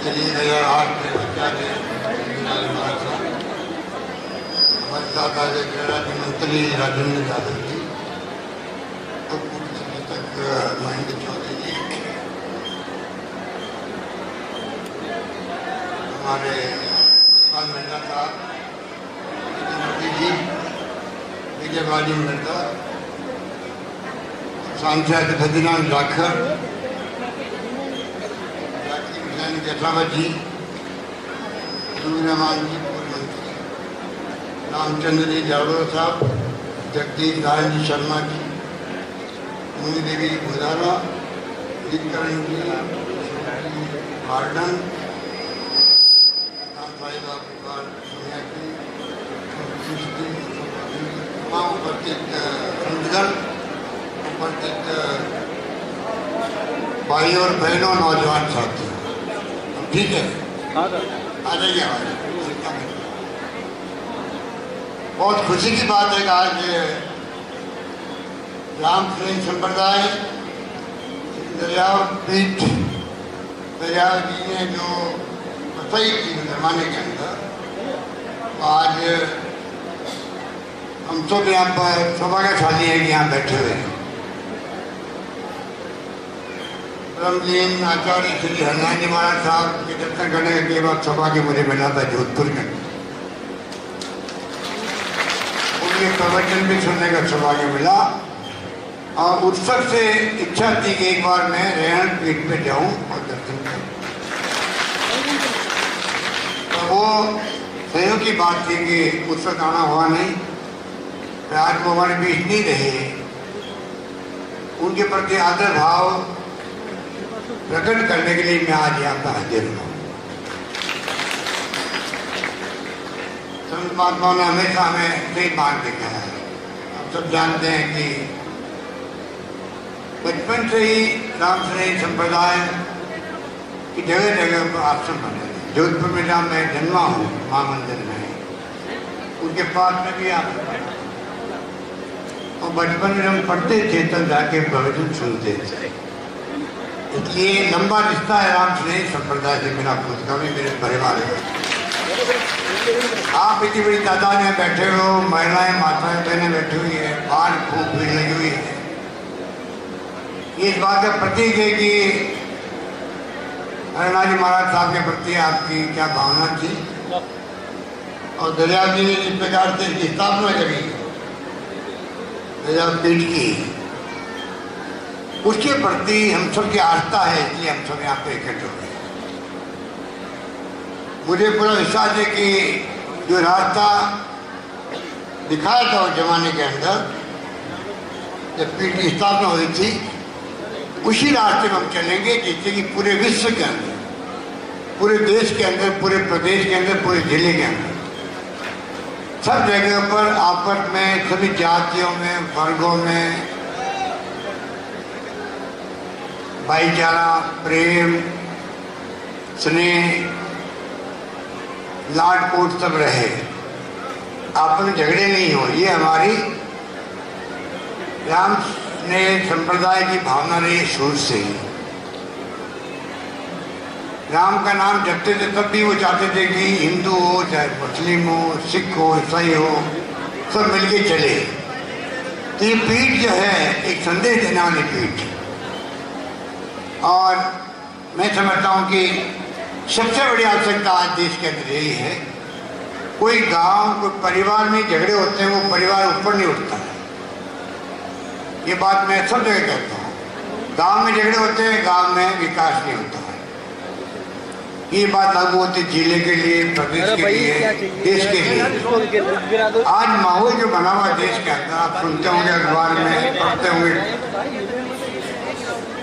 चलिए 2008 में बच्चा थे हमारे साथ आज राज्य मंत्री राजेंद्र यादव जी और पूर्व संयोजक महेंद्र चौधरी जी, हमारे मेहता साहब, मोदी जी, विजयवाजी मेहता, सांसद भजनाथ जाखड़, जटावत जी, रहमान जी पूर्व मंत्री, रामचंद्र जी जावड़े साहब, जगदीश नारायण जी शर्मा जी, मुनि देवी भुदारा, विकरण जी, मार्डन, तमाम उपस्थित संतगण, उपस्थित भाई और बहनों, नौजवान साथियों, ठीक है, आ जाइए। बहुत खुशी की बात है कि आज रामकृष्ण संप्रदाय दरियापीठ दरियाव जी ने जो बताई थी जमाने के अंदर, आज हम सब यहाँ पर सौभाग्यशाली है कि यहाँ बैठे हुए हैं। ब्रह्मलीन आचार्य श्री हरिनाथ जी महाराज साहब के दर्शन करने के बाद सौभाग्य मुझे मिला था जोधपुर में, उनके प्रवचन भी सुनने का सौभाग्य मिला और उत्सव से इच्छा थी कि एक बार मैं रेहन पीठ पे जाऊं और दर्शन करूं। तो वो सहयोग की बात थी कि उस वक्त आना हुआ नहीं, आज वो हमारे बीच नहीं रहे। उनके प्रति आदर भाव प्रकट करने के लिए मैं आज यहाँ पर हाजिर हूँ। संत महात्माओं ने हमेशा हमें सही मार्ग दिखाया है। आप सब जानते हैं कि बचपन से ही रामकृष्ण संप्रदाय की जगह जगह पर आश्रम बने। जोधपुर में जहाँ मैं जन्मा हूँ, माँ मंदिर में, उनके पास में भी आश्रम बना और बचपन में हम पढ़ते थे तब जाके प्रवचन सुनते थे। इसलिए लंबा रिश्ता है रामकृष्ण संप्रदाय से मेरा खुद का भी, मेरे परिवार का। आप इतनी बड़ी तादाद में बैठे हो, महिलाएं माताएं बहनें बैठी हुई है, बाहर खूब भीड़ लगी हुई है। ये इस बात का प्रतीक है कि हरिनाथ जी महाराज साहब के प्रति आपकी क्या भावना थी और दरियाव जी ने जिस प्रकार से इसकी स्थापना करी दरियापीठ की, उसके प्रति हम सब की आस्था है, इसलिए हम सब यहाँ पे इकट्ठे हो गए। मुझे पूरा विश्वास है कि जो रास्ता दिखाया था उस जमाने के अंदर जब पीठ की स्थापना हुई थी, उसी रास्ते में हम चलेंगे जिससे कि पूरे विश्व के अंदर, पूरे देश के अंदर, पूरे प्रदेश के अंदर, पूरे जिले के अंदर, सब जगह पर आपस में सभी जातियों में, वर्गों में भाईचारा, प्रेम, स्नेह, लाड कोट सब रहे, आपस में झगड़े नहीं हो। ये हमारी राम ने संप्रदाय की भावना रही शुरू से ही। राम का नाम जपते थे तब भी वो चाहते थे कि हिंदू हो, चाहे मुस्लिम हो, सिख हो, ईसाई हो, सब मिलके चले। तो ये पीठ जो है एक संदेश देने वाली पीठ, और मैं समझता हूँ कि सबसे बड़ी आवश्यकता आज देश के अंदर यही है। कोई गांव, कोई परिवार में झगड़े होते हैं, वो परिवार ऊपर नहीं उठता है। ये बात मैं सब जगह कहता हूँ। गांव में झगड़े होते हैं, गांव में विकास नहीं होता है। ये बात लागू होती है जिले के लिए, प्रदेश के लिए, देश के लिए। आज माहौल जो बना हुआ देश के अंदर, आप सुनते होंगे अखबार में, पढ़ते होंगे,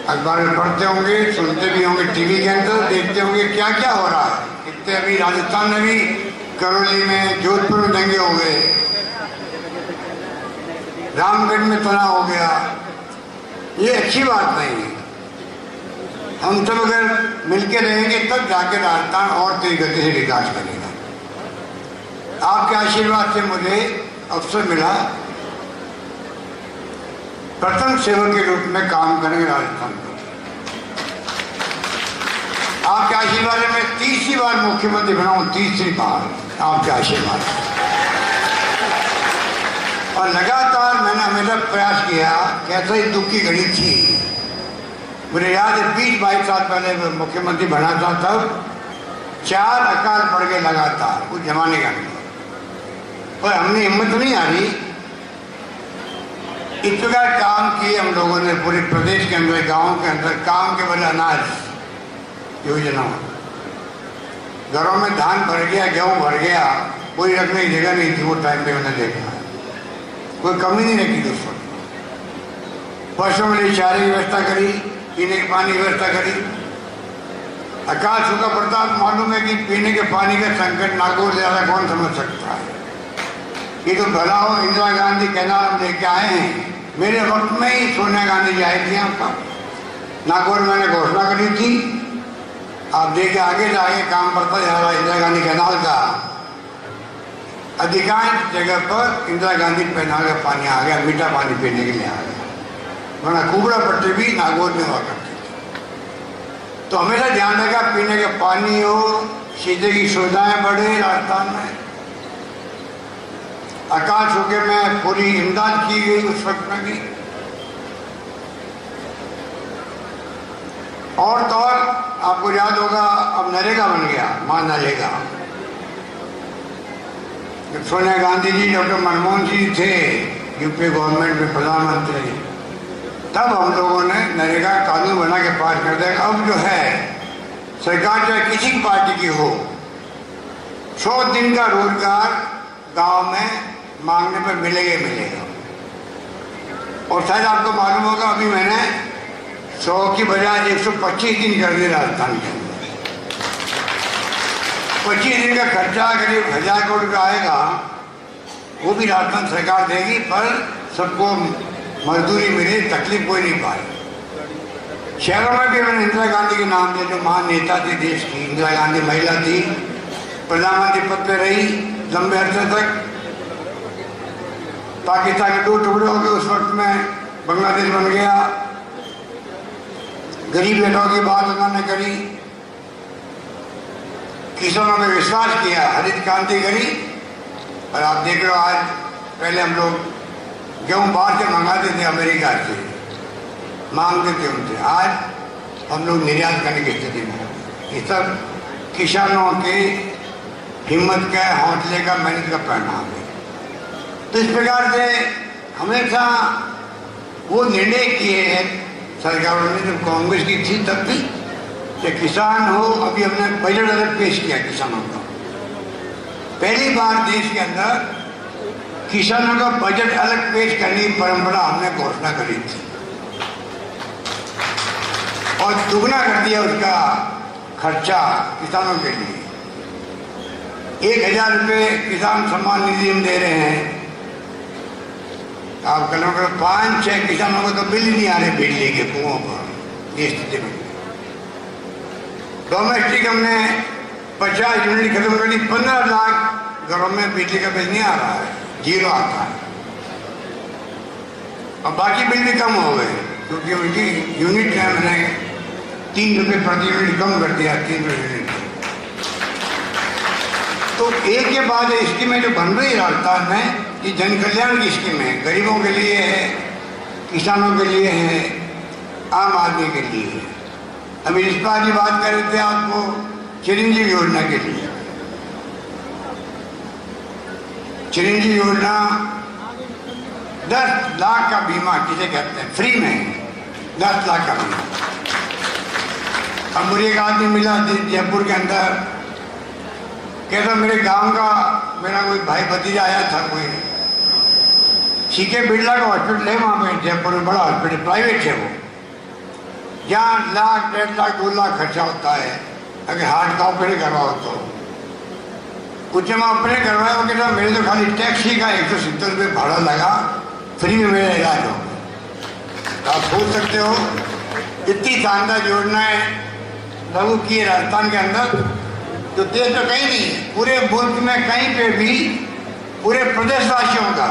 अखबार में पढ़ते होंगे, सुनते भी होंगे, टीवी के अंदर देखते होंगे क्या क्या हो रहा है। इतने अभी राजस्थान में भी करौली में, जोधपुर में दंगे हो गए, रामगढ़ में तनाव हो गया। ये अच्छी बात नहीं है। हम सब अगर मिलके रहेंगे तब जाके राजस्थान और तेज गति से विकास करेगा। आपके आशीर्वाद से मुझे अवसर मिला प्रथम सेवक के रूप में काम करेंगे राजस्थान पर। आपके आशीर्वाद में 30वीं बार मुख्यमंत्री बना हूं, 30वीं बार आपके आशीर्वाद। और लगातार मैंने हमेशा प्रयास किया, कैसे ही दुख की घड़ी थी, मुझे याद है 20-22 साल पहले मुख्यमंत्री बना था, तब 4 अकाल पड़ गए लगातार उस जमाने के अंदर, पर हमने हिम्मत नहीं हारी। इस प्रकार काम किए हम लोगों ने पूरे प्रदेश के अंदर, गांव के अंदर, काम के बदले अनाज योजना, घरों में धान भर गया, गेहूं भर गया, कोई रखने की जगह नहीं थी वो टाइम पे मैंने देखा, कोई कमी नहीं रखी थी उस वक्त। पशुओं के लिए चारे की व्यवस्था करी, पीने के पानी की व्यवस्था करी। अकाल सूखा पड़ता, मालूम है कि पीने के पानी का संकट नागौर से ज्यादा कौन समझ सकता है। ये तो भला हो इंदिरा गांधी कैनाल हम लेके आए हैं, मेरे वक्त में ही सोनिया गांधी जी आई थी यहाँ पर, नागौर मैंने घोषणा करी थी। आप देखिए आगे से आगे काम बढ़ता जा रहा है इंदिरा गांधी कैनाल का, अधिकांश जगह पर इंदिरा गांधी कैनाल का पानी आ गया, मीठा पानी पीने के लिए आ गया, वरना कुबड़ा पट्टी भी नागौर में हुआ करती थी। तो हमेशा ध्यान रखा पीने का पानी हो, सीधे की सुविधाएं बढ़े राजस्थान में। अकाल सूखे में पूरी इमदाद की गई उस वक्त में भी। और तो और आपको याद होगा अब नरेगा बन गया, नरेगा। जब सोनिया गांधी जी, डॉक्टर मनमोहन सिंह थे यूपी गवर्नमेंट में प्रधानमंत्री, तब हम लोगों ने नरेगा कानून बना के पास कर दिया। अब जो है सरकार चाहे किसी पार्टी की हो, 100 दिन का रोजगार गांव में मांगने पर मिलेगा ही मिलेगा। और शायद आपको मालूम होगा अभी मैंने 100 की बजाय 125 दिन कर दिया राजस्थान के अंदर। 25 दिन का खर्चा करीब 1000 करोड़ रुपया आएगा, वो भी राजस्थान सरकार देगी, पर सबको मजदूरी मिले, तकलीफ कोई नहीं पाए। शहरों में भी मैंने इंदिरा गांधी के नाम दिए, जो महान नेता थी देश की। इंदिरा गांधी महिला थी, प्रधानमंत्री पद पर रही लंबे अरसे तक। पाकिस्तान के 2 टुकड़े हो गए उस वक्त में, बांग्लादेश बन गया। गरीब बेटों की बात उन्होंने करी, किसानों में विश्वास किया, हरित क्रांति करी। और आप देख रहे हो आज, पहले हम लोग गेहूं बाहर से मंगाते थे, अमेरिका से मांगते थे उनसे, आज हम लोग निर्यात करने की स्थिति में। ये सब किसानों के हिम्मत का, हौसले का, मेहनत का परिणाम है। तो इस प्रकार से हमेशा वो निर्णय किए हैं सरकारों ने, जब कांग्रेस की थी तब भी, कि किसान हो। अभी हमने बजट अलग पेश किया किसानों का, पहली बार देश के अंदर किसानों का बजट अलग पेश करने की परंपरा हमने घोषणा करी थी, और दुगना कर दिया उसका खर्चा किसानों के लिए। 1000 रुपये किसान सम्मान निधि हम दे रहे हैं। आप कल 5-6 किसानों को तो बिल ही नहीं आ रहे बिजली के कुओं पर, ये स्थिति में। डोमेस्टिक हमने 50 यूनिट खत्म कर दी, 15 लाख घरों में बिजली का बिल नहीं आ रहा है, 0 आता है। और बाकी बिल भी कम हो गए, क्योंकि उनकी यूनिट है, मैंने 3 रुपये प्रति यूनिट कम कर दिया, 3 यूनिट। तो एक के बाद स्कीमें जो बन रही है राजस्थान में, ये जन कल्याण की स्कीम है, गरीबों के लिए है, किसानों के लिए है, आम आदमी के लिए है। अभी रिश्ता की बात कर रहे थे आपको, चिरंजीवी योजना के लिए। चिरंजीवी योजना 10 लाख का बीमा किसे कहते हैं, फ्री में 10 लाख का बीमा। अब मुझे एक आदमी मिला जयपुर के अंदर, कहता मेरे गांव का मेरा कोई भाई भतीजा आया था, कोई सीके बिरला का हॉस्पिटल है वहाँ पे जयपुर में, बड़ा हॉस्पिटल प्राइवेट है वो, जहाँ 1 लाख 1.5 लाख 2 लाख खर्चा होता है अगर हार्ट का ऑपरेशन करवाओ तो। कुछ में ऑपरेशन करवाया, वो कहता मेरे तो खाली टैक्सी का 170 रुपये भाड़ा लगा, फ्री में मेरा इलाज हो गया। तो आप सोच सकते हो इतनी शानदार योजनाएं लागू की है राजस्थान के अंदर, तो देश में कहीं नहीं, पूरे मुल्क में कहीं पे भी पूरे प्रदेशवासियों का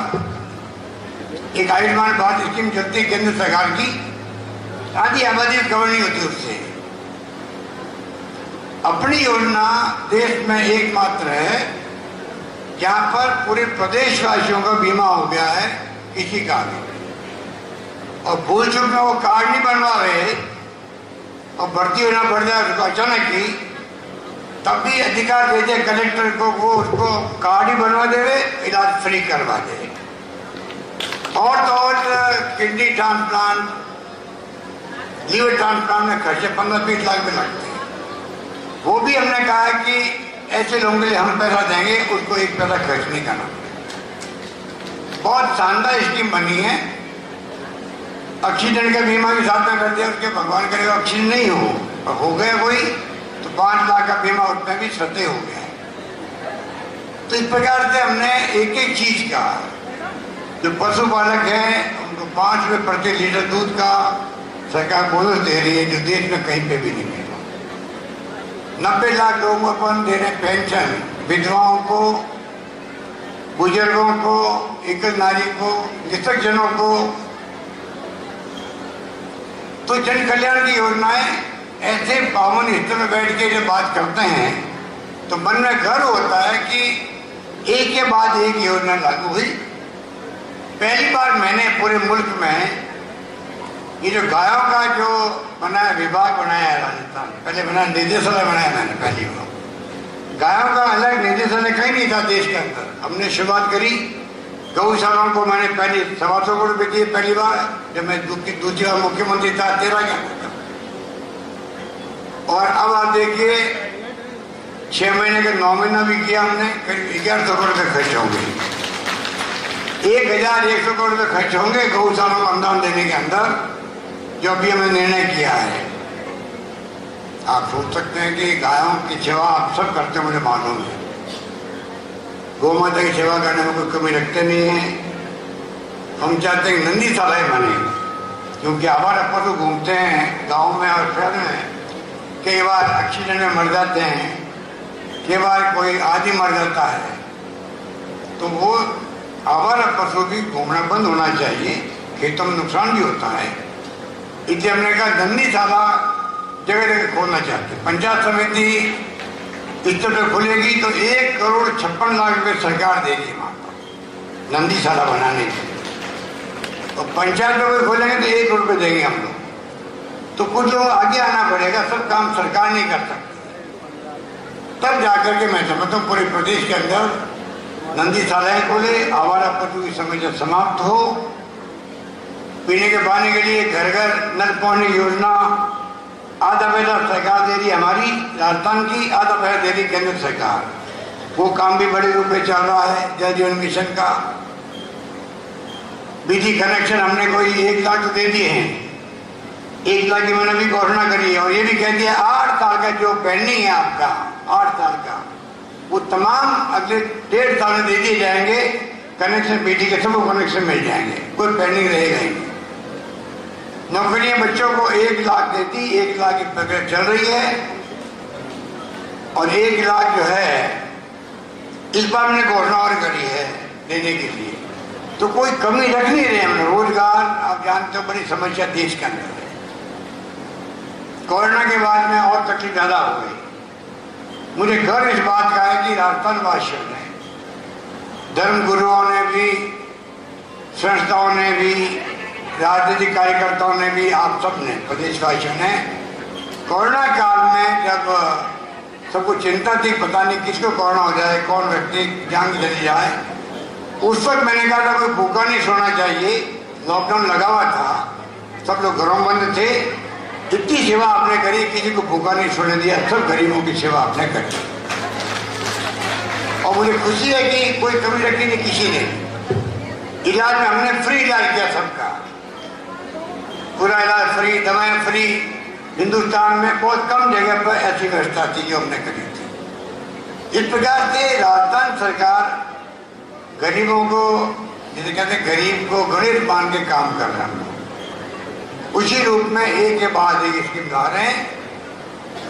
एक आयुष्मान भारत स्कीम चलती है केंद्र सरकार की, आधी आबादी कवर नहीं होती उससे। अपनी योजना देश में एकमात्र है जहां पर पूरे प्रदेशवासियों का बीमा हो गया है, किसी का भी। और भूल चूक में वो कार्ड नहीं बनवा रहे और भर्ती होना पड़ जाए उसको अचानक ही, तब भी अधिकार दे दे कलेक्टर को, वो उसको कार्ड ही बनवा देवे, इलाज फ्री करवा दे। और तो और किडनी ट्रांसप्लांट, लीवर ट्रांसप्लांट में खर्चे 15-20 लाख में लगते हैं। वो भी हमने कहा है कि ऐसे लोगों के लिए हम पैसा देंगे, उसको एक पैसा खर्च नहीं करना। बहुत शानदार स्कीम बनी है। एक्सीडेंट का बीमा भी साथ में कर दिया, उसके भगवान करेगा एक्सीडेंट नहीं हो, और हो गया कोई तो 5 लाख का बीमा उसमें भी सतह हो गया है। तो इस प्रकार से हमने एक एक चीज का, जो पशुपालक हैं उनको 5 रुपये प्रति लीटर दूध का सरकार बोनस दे रही है, जो देश में कहीं पे भी नहीं मिला। 90 लाख लोगों को अपन दे रहे पेंशन, विधवाओं को, बुजुर्गों को, एकल नारी को, निसक जनों को। तो जन कल्याण की योजनाएं ऐसे पावन हिस्से में बैठ के जब बात करते हैं तो मन में गर्व होता है कि एक के बाद एक योजना लागू हुई। पहली बार मैंने पूरे मुल्क में ये जो गायों का जो बनाया विभाग बनाया है राजस्थान, पहले बनाया निदेशालय बनाया मैंने पहली बार। गायों का अलग निदेशालय कहीं नहीं था देश के अंदर। हमने शुरुआत करी, गौशालाओं को मैंने पहले 125 करोड़ रुपये दिए पहली बार, जब मैं दूसरी बार मुख्यमंत्री था 13 का। और अब आप देखिए 6 महीने के 9 महीना भी किया हमने, करीब 1100 करोड़ रुपये खर्च होंगे। 1100 करोड़ रुपये खर्च होंगे गौशालाओं को अनुदान देने के अंदर, जो अभी हमने निर्णय किया है। आप सोच सकते हैं कि गायों की सेवा आप सब करते हैं, मुझे मालूम है। गौ माता की सेवा करने में कोई कमी रखते नहीं है। हम चाहते हैं नंदीशालाएं बने, क्योंकि आवारा पशु घूमते हैं गाँव में और शहर में, कई बार एक्सीडेंट में मर जाते हैं, कई बार कोई आदमी मर जाता है, तो वो आवारा पशु भी घूमना बंद होना चाहिए। खेतों में नुकसान भी होता है, इसलिए हमने कहा नंदीशाला जगह जगह खोलना चाहते। पंचायत समिति इस तरह खुलेगी तो 1,56,00,000 रुपये सरकार देगी वहाँ पर नंदीशाला बनाने के लिए। तो पंचायत में खोलेंगे तो 1 करोड़ रुपये देंगे हम लोग। तो कुछ लोग आगे आना पड़ेगा, सब काम सरकार नहीं कर सकती। तब जाकर के मैं समझता हूँ पूरे प्रदेश के अंदर नंदीशालाएं खोले, आवारा पशु की समस्या समाप्त हो। पीने के पानी के लिए घर घर नल पानी योजना आधा पैसा सरकार दे रही हमारी राजस्थान की, आधा पैसा दे रही केंद्र सरकार। वो काम भी बड़े रूप में चल रहा है। जल जीवन मिशन का बिजली कनेक्शन हमने कोई 1 लाख तो दे दिए हैं, 1 लाख की मैंने भी घोषणा करी है। और ये भी कह दिया 8 साल का जो पेंडिंग है आपका, 8 साल का, वो तमाम अगले 1.5 साल में दे दिए जाएंगे। कनेक्शन बिजली के सबको कनेक्शन मिल जाएंगे, कोई पेंडिंग रहेगा ही नहीं। नौकरियां बच्चों को 1 लाख देती, 1 लाख की प्रक्रिया चल रही है। और 1 लाख जो है इस बार हमने घोषणा और करी है देने के लिए। तो कोई कमी रख नहीं रहे हम। रोजगार आप जानते हो बड़ी समस्या देश के अंदर है। कोरोना के बाद में और तकलीफ ज्यादा हो गई। मुझे गर्व इस बात का है कि राजस्थान वासियों ने, धर्म गुरुओं ने भी, संस्थाओं ने भी, राजनीतिक कार्यकर्ताओं ने भी, आप सब ने, प्रदेशवासियों ने कोरोना काल में जब सबको चिंता थी पता नहीं किसको कोरोना हो जाए, कौन व्यक्ति जान चली जाए, उस वक्त मैंने कहा था कोई भूखा नहीं सोना चाहिए। लॉकडाउन लगा हुआ था, सब लोग घरों बंद थे, इतनी सेवा आपने करी, किसी को भूखा नहीं सोने दिया, सब गरीबों की सेवा आपने करी। और मुझे खुशी है कि कोई कमी रखी नहीं किसी ने। इलाज में हमने फ्री इलाज किया सबका, पूरा इलाज फ्री, दवाएं फ्री। हिंदुस्तान में बहुत कम जगह पर ऐसी व्यवस्था थी जो हमने करी थी। इस प्रकार से राजस्थान सरकार गरीबों को, जिसे कहते हैं गरीब को गणेश मान के काम कर रहा है। उसी रूप में एक के बाद एक स्कीम ला रहे हैं।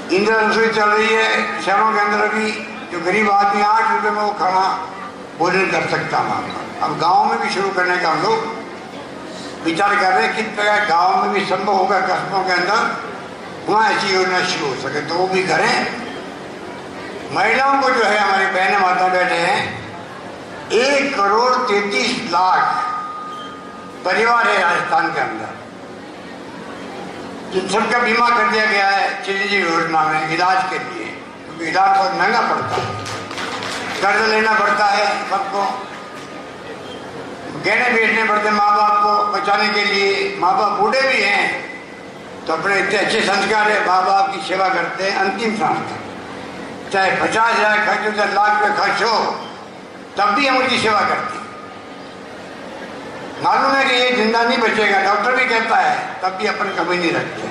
इंदिरा रसोई चल रही है शहरों के अंदर। अभी जो गरीब आदमी 8 रुपये में वो खाना भोजन कर सकता वहाँ पर। अब गाँव में भी शुरू करने का हम लोग विचार कर रहे हैं। किस तरह गाँव में भी संभव होगा, कस्बों के अंदर वहाँ ऐसी योजना शुरू हो सके तो वो भी करें। महिलाओं को जो है, हमारी बहनें माता बैठे हैं, 1,33,00,000 परिवार है राजस्थान के अंदर, जिन सबका बीमा कर दिया गया है चिरंजीवी योजना में इलाज के लिए, क्योंकि इलाज बहुत महंगा पड़ता है, कर्ज लेना पड़ता है, सबको गहने बेचने पड़ते माँ बाप को बचाने के लिए। माँ बाप बूढ़े भी हैं तो अपने इतने अच्छे संस्कार है, माँ बाप की सेवा करते हैं अंतिम सांस तक, चाहे 50,000 खर्च हो, चाहे लाख रुपये खर्च हो, तब भी हम उनकी सेवा करते हैं। मालूम है कि ये जिंदा नहीं बचेगा, डॉक्टर भी कहता है, तब भी अपन कमी नहीं रखते।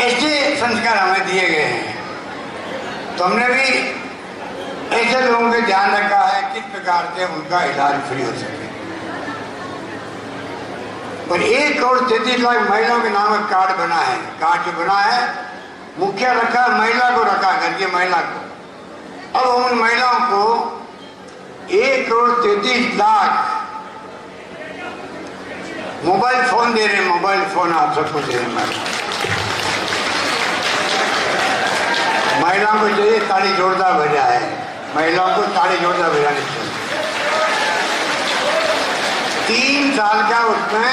ऐसे संस्कार हमें दिए गए हैं, तो हमने भी ऐसे लोगों के ध्यान रखा है किस प्रकार से उनका इलाज फ्री हो सके। पर 1,33,00,000 महिलाओं के नाम का कार्ड बना है। कार्ड जो बना है, मुखिया रखा, महिला को रखा, घर की महिला को। अब हम उन महिलाओं को 1,33,00,000 मोबाइल फोन दे रहे हैं। मोबाइल फोन आप सबको दे रहे हैं। महिलाओं को चाहिए ताली जोरदार बजाए, महिलाओं को ताली जोरदार बजानी चाहिए। 3 साल का उसमें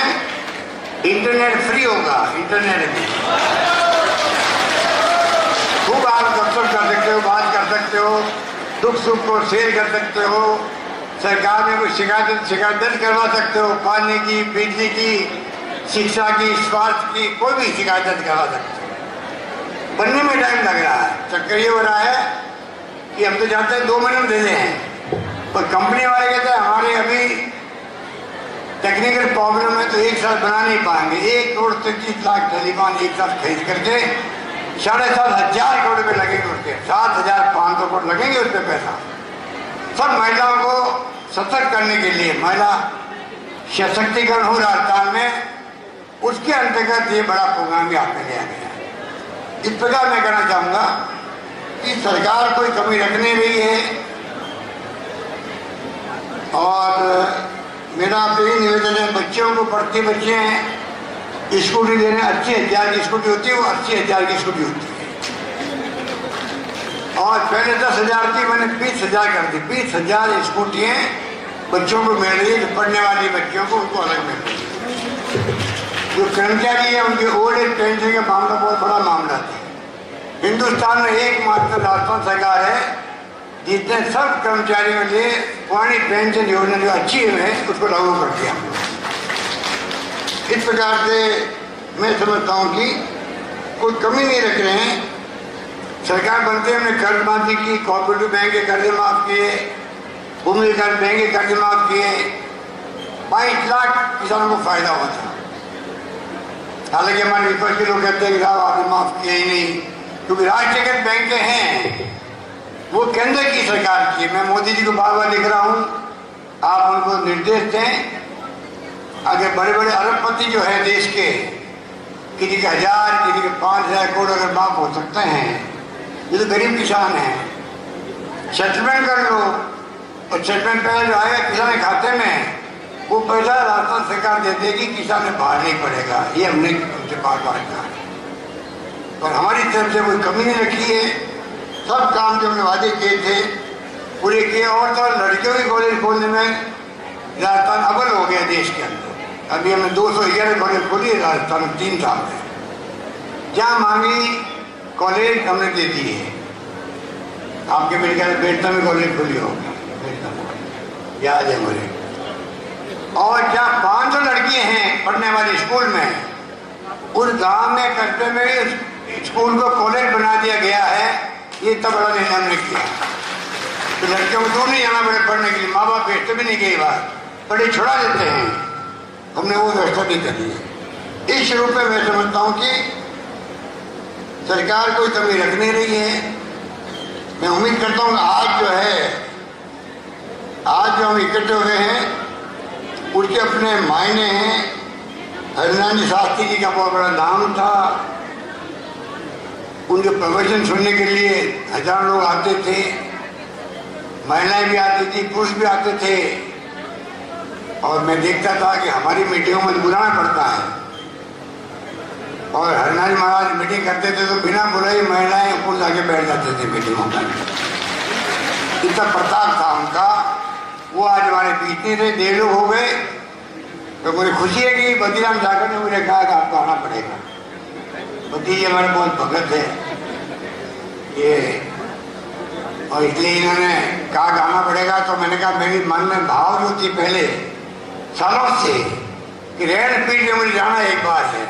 इंटरनेट फ्री होगा। इंटरनेट में खूब आप गपशप कर सकते हो, बात कर सकते हो, दुख सुख को शेयर कर सकते हो, सरकार में कोई शिकायत दर्ज करवा सकते हो, पानी की, बिजली की, शिक्षा की, स्वास्थ्य की, कोई भी शिकायत दर्ज करवा सकते हो। बनने में टाइम लग रहा है। चक्कर ये हो रहा है कि हम तो चाहते हैं 2 महीने में दे दें, पर कंपनी वाले कहते हैं हमारे अभी टेक्निकल प्रॉब्लम है तो 1 साल बना नहीं पाएंगे। 1,33,00,000 टेलीफोन एक साथ खरीद करके 7,500 करोड़ रुपये लगेंगे उसके, 7,500 करोड़ लगेंगे उस पर पैसा। सब महिलाओं को सशक्त करने के लिए, महिला सशक्तिकरण हो राजस्थान में, उसके अंतर्गत ये बड़ा प्रोग्राम भी आपने लिया गया है। इस प्रकार मैं कहना चाहूँगा कि सरकार कोई कमी रख नहीं रही है, और मेरा आप यही निवेदन है, बच्चों को, पढ़ते बच्चे हैं, स्कूटी देने 80,000 की स्कूटी होती है, वो 80,000 की स्कूटी होती है। और पहले 10,000 थी, मैंने 20,000 कर दी। 20,000 स्कूटियाँ बच्चों को मिल रही है, जो पढ़ने वाली बच्चों को उनको अलग मिल रही है। जो कर्मचारी है उनके ओल्ड एज पेंशन का मामला बहुत बड़ा मामला था। हिंदुस्तान में एकमात्र राजस्थान सरकार है जिसने सब कर्मचारियों के लिए पुरानी पेंशन योजना जो अच्छी है उसको लागू कर दिया। इस प्रकार से मैं समझता हूँ कि कोई कमी नहीं रख रहे हैं। सरकार बनते हमने कर्ज माफी की, कोऑपरेटिव बैंक के कर्ज माफ किए, भूमि विकास बैंक के कर्ज माफ किए, 22 लाख किसानों को फायदा हुआ था। हालांकि हमारे विपक्ष के लोग कहते हैं कि साहब आपने माफ किया ही नहीं, क्योंकि राष्ट्रीयकृत बैंक हैं, वो केंद्र की सरकार की। मैं मोदी जी को बार बार लिख रहा हूँ, आप उनको निर्देश दें, अगर बड़े बड़े अरबपति जो है देश के, किसी के 1,000 किसी के 5,000 करोड़ अगर माफ हो सकते हैं, ये तो गरीब किसान हैं, सेटलमेंट कर लो। और सेटलमेंट पैसा जो आएगा किसान के खाते में, वो पैसा राजस्थान सरकार दे देगी, किसान में बाहर नहीं पड़ेगा। ये हमने उनसे बार बार कहा, पर हमारी तरफ से कोई कमी नहीं रखी है। सब काम जो हमने वादे किए थे पूरे किए। और तो लड़कियों के कॉलेज खोलने में राजस्थान अव्वल हो गया देश के अंदर। अभी हमने 211 कॉलेज खोली है राजस्थान में 3 साल में। जहाँ मांगी कॉलेज हमने दे दी है। आपके मेरे ख्याल बेटता में कॉलेज खुली होगी, याद है मुझे। और जहाँ 500 लड़कियाँ हैं पढ़ने वाले स्कूल में, उस गांव में कस्बे में स्कूल को कॉलेज बना दिया गया है। ये इतना बड़ा निर्णय हमने किया। तो लड़कियों को दूर नहीं जाना पड़े पढ़ने के लिए, माँ बाप भेजते भी नहीं, कई बार पढ़े छुड़ा देते हैं। हमने वो व्यवस्था भी करी है। इस रूप में मैं समझता हूँ कि सरकार कोई कमी रख नहीं रही है। मैं उम्मीद करता हूँ आज जो है, आज जो हम इकट्ठे हुए हैं उसके अपने मायने हैं। हरिनारायण शास्त्री जी का बहुत बड़ा नाम था। उनके प्रवचन सुनने के लिए हजारों लोग आते थे, महिलाएं भी आती थी, पुरुष भी आते थे। और मैं देखता था कि हमारी मीटिंगों में बुलाना पड़ता है, और हरिनारायण महाराज मीटिंग करते थे तो बिना बुलाए महिलाएं पुरुष आके बैठ जाते थे मीटिंगों में। इतना प्रताप था उनका, वो आज हमारे बीच नहीं रहे, 1.5 लोग हो गए। तो मुझे खुशी है कि बद्रीराम ठाकुर ने मुझे कहा कि आपको आना पड़ेगा। बद्री जी हमारे बहुत भगत है ये, और इसलिए इन्होंने कहा कि आना पड़ेगा। तो मैंने कहा मेरी मन में भाव जो थी पहले सालों से कि रैन पीठ में मुझे जाना एक बार है,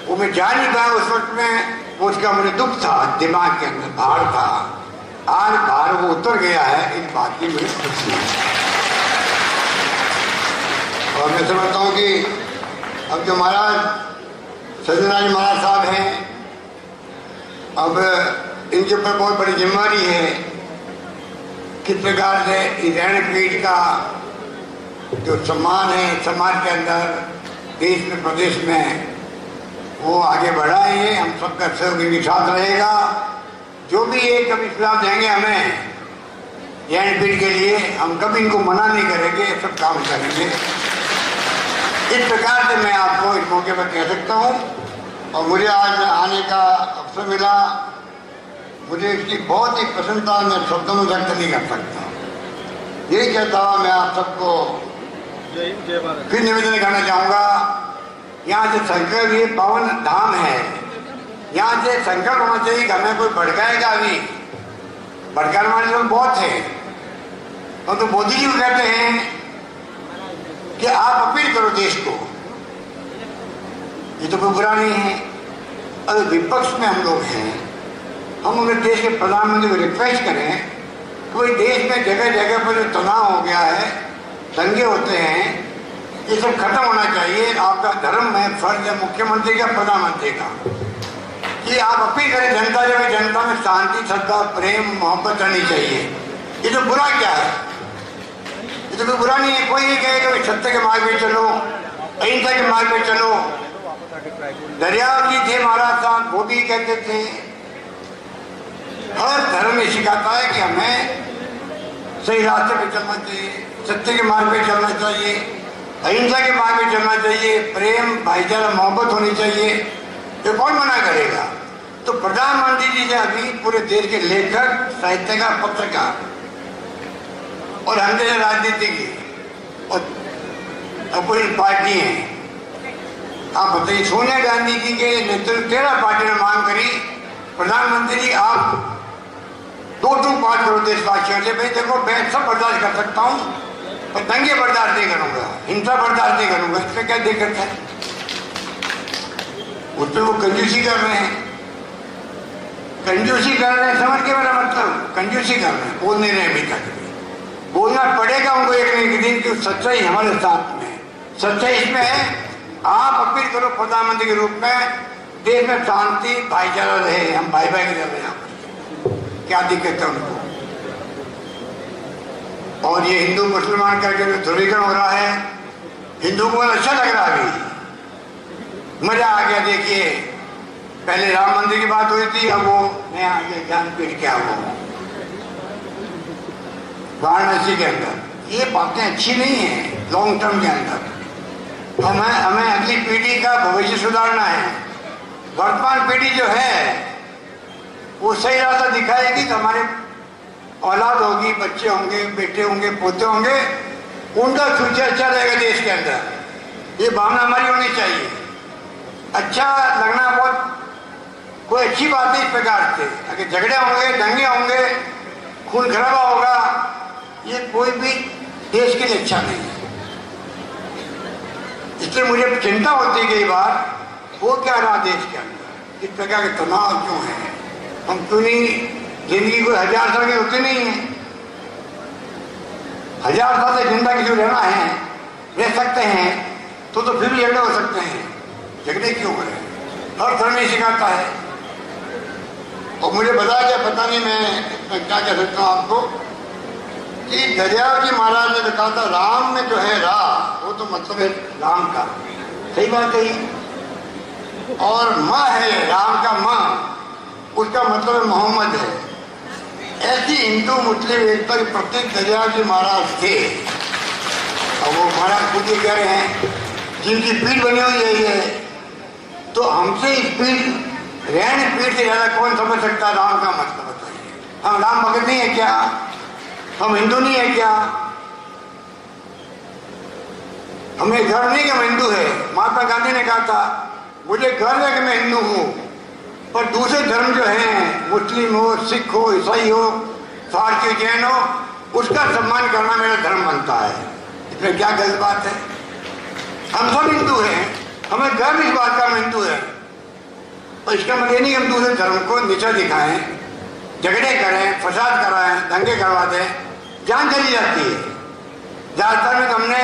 वो मैं जा नहीं पाया उस वक्त में। उसका मुझे दुख था, दिमाग के अंदर भार था। आज भार वो उतर गया है, इस बात की मुझे खुशी है। और मैं समझता हूँ कि अब जो महाराज सत्यनारायण महाराज साहब हैं, अब इनके ऊपर बहुत बड़ी जिम्मेदारी है किस प्रकार से इस रैन पीठ का जो सम्मान है समाज के अंदर, देश में, प्रदेश में, वो आगे बढ़ाएंगे। हम सबका सहयोग इनके साथ रहेगा। जो भी ये कभी सुझाव देंगे हमें रैन पीठ के लिए, हम कभी इनको मना नहीं करेंगे, सब काम करेंगे। इस प्रकार से मैं आपको इस मौके पर कह सकता हूँ। और मुझे आज आने का अवसर मिला, मुझे इसकी बहुत ही प्रसन्नता मैं शब्दों में व्यक्त नहीं कर सकता। यही कहता हुआ मैं आप सबको फिर निवेदन करना चाहूँगा, यहाँ से संकल्प, ये पावन धाम है, यहाँ से संकल्प होना चाहिए कि हमें कोई भड़काएगा। अभी भड़काने वाले लोग बहुत हैं। तो मोदी जी कहते हैं कि आप अपील करो देश को, ये तो कोई बुरा नहीं है। अगर विपक्ष में हम लोग हैं, हम अगर देश के प्रधानमंत्री को रिक्वेस्ट करें, कोई देश में जगह जगह पर जो तनाव हो गया है, दंगे होते हैं, ये सब खत्म होना चाहिए। आपका धर्म है, फर्ज है मुख्यमंत्री का, प्रधानमंत्री का, कि आप अपील करें जनता जो है, जनता में शांति, श्रद्धा, प्रेम, मोहब्बत रहनी चाहिए। ये तो बुरा क्या है? ये तो कोई बुरा नहीं है। कोई ये कहेगा कि सत्य के मार्ग पे चलो, अहिंसा के मार्ग पे चलो। दरियाव जी थे महाराज साहब, वो भी कहते थे हर धर्म में सिखाता है कि हमें सही रास्ते पे चलना चाहिए, सत्य के मार्ग पे चलना चाहिए, अहिंसा के मार्ग पे चलना चाहिए, प्रेम, भाईचारा, मोहब्बत होनी चाहिए। ये कौन मना करेगा? तो प्रधानमंत्री जी ने अभी पूरे देश के लेखक, साहित्यकार, पत्रकार और हम जैसे राजनीतिक और अपोजिट पार्टी हैं, आप बताइए, सोनिया गांधी जी के नेतृत्व 13 पार्टी ने मांग करी, प्रधानमंत्री जी आप 2-2 बात करो देशवासियों से, भाई देखो मैं सब बर्दाश्त कर सकता हूँ पर दंगे बर्दाश्त नहीं करूंगा, हिंसा बर्दाश्त नहीं करूंगा। इसमें क्या दिक्कत है? उस पर वो कंजूसी कर रहे हैं, कंजूसी कर रहे हैं, समझ के मेरा मतलब, कंजूसी कर रहे हैं, बोल नहीं रहे अभी तक। बोलना पड़ेगा उनको एक न एक दिन, कि सच्चाई हमारे साथ में, सच्चाई इसमें है। आप अपील करो प्रधानमंत्री के रूप में, देश में शांति, भाईचारा रहे, हम भाई भाई के रहे यहाँ पर, क्या दिक्कत है उनको? और ये हिंदू मुसलमान करके जो ध्रुवीकरण हो रहा है, हिंदू को अच्छा लग रहा है, अभी मजा आ गया। देखिए पहले राम मंदिर की बात हुई थी, अब वो नया आगे ज्ञानपीठ क्या हो वाराणसी के अंदर। ये बातें अच्छी नहीं है लॉन्ग टर्म के अंदर। हमें अगली पीढ़ी का भविष्य सुधारना है। वर्तमान पीढ़ी जो है वो सही रास्ता दिखाएगी तो हमारे औलाद होगी, बच्चे होंगे, बेटे होंगे, पोते होंगे, उनका फ्यूचर अच्छा रहेगा देश के अंदर। ये भावना हमारी होनी चाहिए। अच्छा लगना बहुत कोई अच्छी बात है इस प्रकार से। अगर झगड़े होंगे, दंगे होंगे, खून खराबा होगा, ये कोई भी देश के लिए अच्छा नहीं है। इसलिए मुझे चिंता होती कई बार, वो क्या रहा देश के अंदर, इस प्रकार के तनाव क्यों है? हम क्यों नहीं, जिंदगी कोई 1000 साल की होती नहीं है। 1000 साल से जिंदा किसी रहना है, रह सकते हैं, तो फिर भी झगड़े हो सकते हैं। झगड़े क्यों करें? हर धर्म में सिखाता है। और मुझे बता क्या, पता नहीं मैं क्या कह सकता हूँ आपको, कि दरियाव जी महाराज ने कहा था राम में जो है रा, वो तो मतलब है राम का, सही बात है। और माँ है राम का माँ, उसका मतलब है मोहम्मद है। ऐसी हिंदू मुस्लिम एकता के प्रत्येक दरियाव जी महाराज थे। और वो महाराज खुद ये कह रहे हैं, जिनकी पीठ बनी हुई है ये, तो हमसे इस पीठ रैन पीठ से ज्यादा कौन समझ सकता राम का मतलब बताइए। हम राम भगत नहीं है क्या? हम हिंदू नहीं है क्या? हमें गर्व नहीं कि हम हिंदू है। महात्मा गांधी ने कहा था मुझे गर्व है कि मैं हिंदू हूं, पर दूसरे धर्म जो हैं, मुस्लिम हो, सिख हो, ईसाई हो, फारसी, जैन हो, उसका सम्मान करना मेरा धर्म बनता है। इसमें क्या गलत बात है? हम सब हिंदू हैं, हमें गर्व इस बात का हम हिंदू है। और इसका मतलब ये नहीं हम दूसरे धर्म को नीचा दिखाएं, झगड़े करें, फसाद कराएं, दंगे करवा दें, जान चली जाती है। ज्यादातर में हमने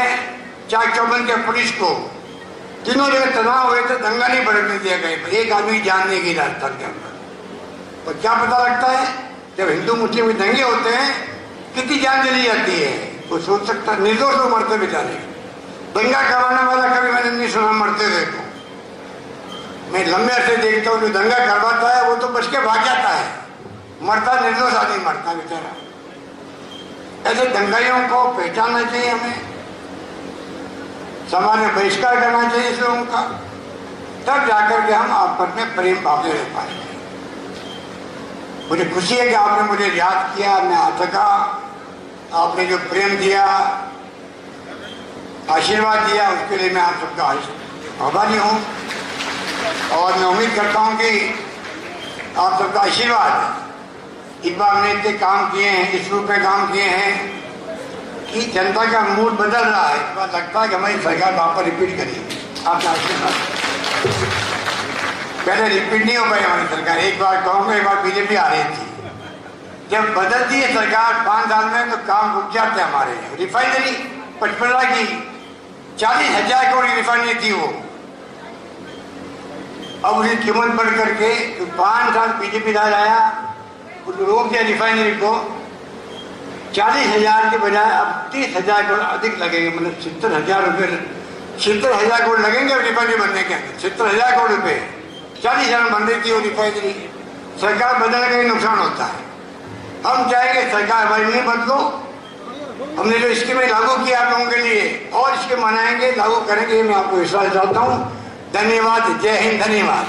चाक चौबंद के पुलिस को तीनों जगह तनाव हुए थे, दंगा नहीं बढ़ने दिया गया, एक आदमी जान नहीं गई राजस्थान के अंदर। और क्या पता लगता है जब हिंदू मुस्लिम के दंगे होते हैं कितनी जान चली जाती है। कोई सोच सकता है? निर्दोष लोग मरते बेचारे। दंगा करवाने वाला कभी मैंने नहीं सुना मरते हुए को। मैं लंबे अरसे देखता हूँ जो दंगा करवाता है वो तो बच के भाग जाता है, मरता निर्दोष आदमी मरता बेचारा। ऐसे दंगाइयों को पहचानना चाहिए, हमें समाज में बहिष्कार करना चाहिए इस लोगों का, तब जाकर के हम आपस में प्रेम भाव से रह पाएंगे। मुझे खुशी है कि आपने मुझे याद किया, मैं आ सका, आपने जो प्रेम दिया, आशीर्वाद दिया, उसके लिए मैं आप सबका आभारी हूँ। और मैं उम्मीद करता हूँ कि आप सबका आशीर्वाद, इस बार हमने इतने काम किए हैं, इस रूप में काम किए हैं कि जनता का मूड बदल रहा है। इस बार लगता है कि हमारी सरकार वापस रिपीट करेगी। आपका आशीर्वाद, पहले रिपीट नहीं हो पाई हमारी सरकार। एक बार कांग्रेस, एक बार बीजेपी आ रही थी। जब बदलती है सरकार 5 साल में तो काम रुक जाते हैं हमारे। रिफाइनरी 55 की 40,000 करोड़ की रिफाइनरी थी वो, अब उसकी कीमत बढ़ करके 5 साल बीजेपी राज आया, उसको रोक दिया रिफाइनरी को। 40,000 के बजाय अब 30,000 करोड़ अधिक लगेंगे, मतलब 70,000 रुपये, 70,000 करोड़ लगेंगे रिफाइनरी बनने के अंदर। 70,000 करोड़ रुपये 40,000 में बन रही थी वो रिफाइनरी। सरकार बदलने का ही नुकसान होता है। हम चाहेंगे सरकार हमारी नहीं बदलो, हमने जो स्कीमें लागू किया आप लोगों के लिए और स्कीम बनाएंगे, लागू करेंगे, मैं आपको विश्वास दिलाता हूँ। धन्यवाद, जय हिंद, धन्यवाद।